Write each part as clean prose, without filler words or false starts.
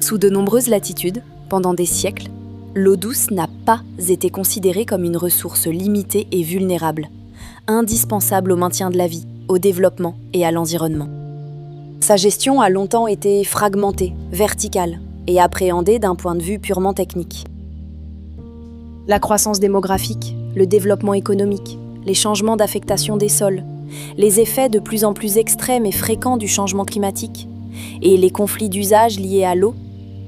Sous de nombreuses latitudes, pendant des siècles, l'eau douce n'a pas été considérée comme une ressource limitée et vulnérable, indispensable au maintien de la vie, au développement et à l'environnement. Sa gestion a longtemps été fragmentée, verticale et appréhendée d'un point de vue purement technique. La croissance démographique, le développement économique, les changements d'affectation des sols, les effets de plus en plus extrêmes et fréquents du changement climatique et les conflits d'usage liés à l'eau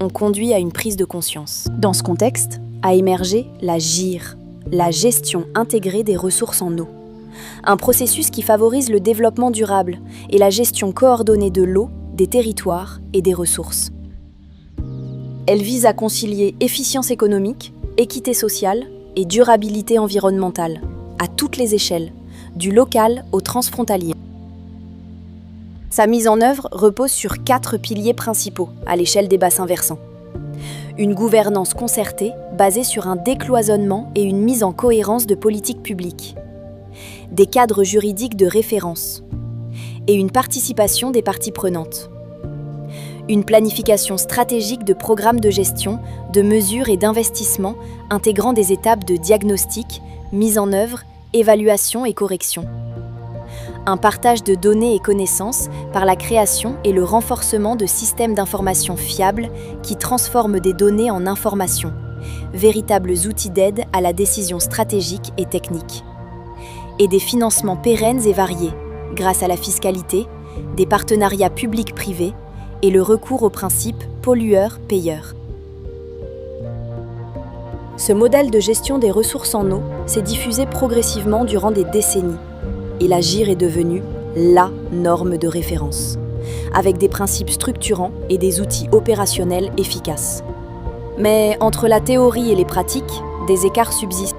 ont conduit à une prise de conscience. Dans ce contexte, a émergé la GIR, la gestion intégrée des ressources en eau. Un processus qui favorise le développement durable et la gestion coordonnée de l'eau, des territoires et des ressources. Elle vise à concilier efficience économique, équité sociale et durabilité environnementale, à toutes les échelles, du local au transfrontalier. Sa mise en œuvre repose sur 4 piliers principaux à l'échelle des bassins versants. Une gouvernance concertée basée sur un décloisonnement et une mise en cohérence de politiques publiques. Des cadres juridiques de référence et une participation des parties prenantes. Une planification stratégique de programmes de gestion, de mesures et d'investissement intégrant des étapes de diagnostic, mise en œuvre, évaluation et correction. Un partage de données et connaissances par la création et le renforcement de systèmes d'information fiables qui transforment des données en informations, véritables outils d'aide à la décision stratégique et technique. Et des financements pérennes et variés, grâce à la fiscalité, des partenariats publics-privés et le recours au principe pollueur-payeur. Ce modèle de gestion des ressources en eau s'est diffusé progressivement durant des décennies, et la GIR est devenue la norme de référence, avec des principes structurants et des outils opérationnels efficaces. Mais entre la théorie et les pratiques, des écarts subsistent.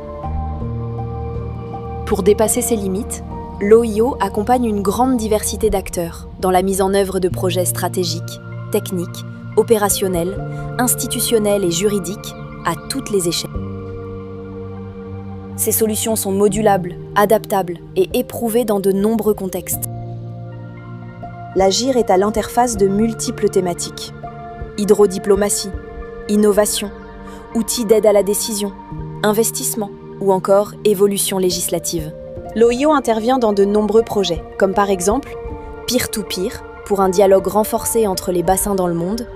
Pour dépasser ces limites, l'OIO accompagne une grande diversité d'acteurs dans la mise en œuvre de projets stratégiques, techniques, opérationnels, institutionnels et juridiques à toutes les échelles. Ces solutions sont modulables, adaptables et éprouvées dans de nombreux contextes. La GIR est à l'interface de multiples thématiques. Hydrodiplomatie, innovation, outils d'aide à la décision, investissement ou encore évolution législative. L'OIO intervient dans de nombreux projets, comme par exemple Peer-to-Peer, pour un dialogue renforcé entre les bassins dans le monde,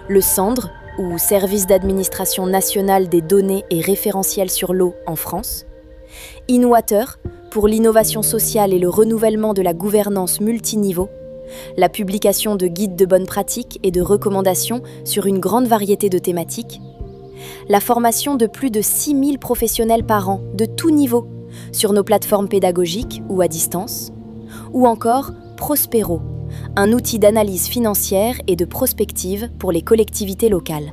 le SANDRE, ou Service d'administration nationale des données et référentiels sur l'eau en France, Innovateur, pour l'innovation sociale et le renouvellement de la gouvernance multiniveau, la publication de guides de bonnes pratiques et de recommandations sur une grande variété de thématiques, la formation de plus de 6000 professionnels par an, de tous niveaux, sur nos plateformes pédagogiques ou à distance, ou encore Prospero, un outil d'analyse financière et de prospective pour les collectivités locales.